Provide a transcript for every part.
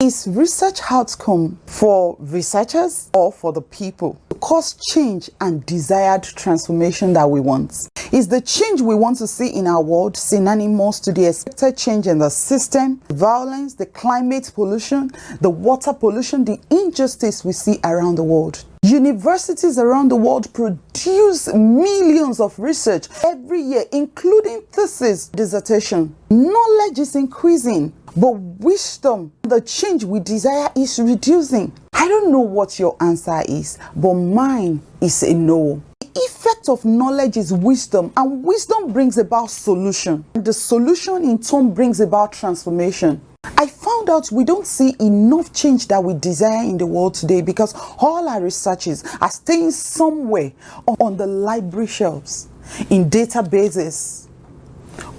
Is research outcome for researchers or for the people to cause change and desired transformation that we want? Is the change we want to see in our world synonymous to the expected change in the system, violence, the climate pollution, the water pollution, the injustice we see around the world? Universities around the world produce millions of research every year, including thesis, dissertation. Knowledge is increasing, but wisdom, the change we desire, is reducing. I don't know what your answer is, but mine is a no. The effect of knowledge is wisdom, and wisdom brings about solution. And the solution in turn brings about transformation. I found out we don't see enough change that we desire in the world today because all our researches are staying somewhere on the library shelves, in databases,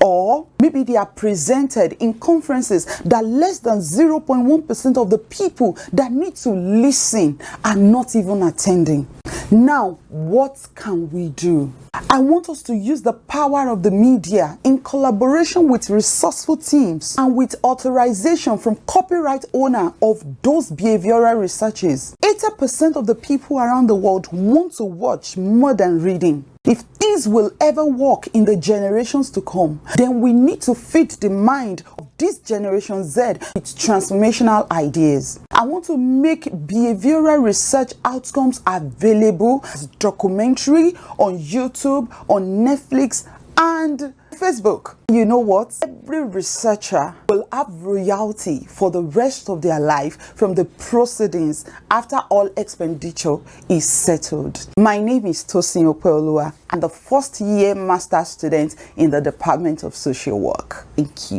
or maybe they are presented in conferences that less than 0.1% of the people that need to listen are not even attending. Now, what can we do? I want us to use the power of the media in collaboration with resourceful teams and with authorization from copyright owner of those behavioral researches. 80% of the people around the world want to watch more than reading. If things will ever work in the generations to come, then we need to feed the mind of this Generation Z with transformational ideas. I want to make behavioral research outcomes available as documentary on YouTube, on Netflix, and Facebook. You know what? Every researcher will have royalty for the rest of their life from the proceedings after all expenditure is settled. My name is Tosin Opeoluwa. I'm the first-year master's student in the Department of Social Work. Thank you.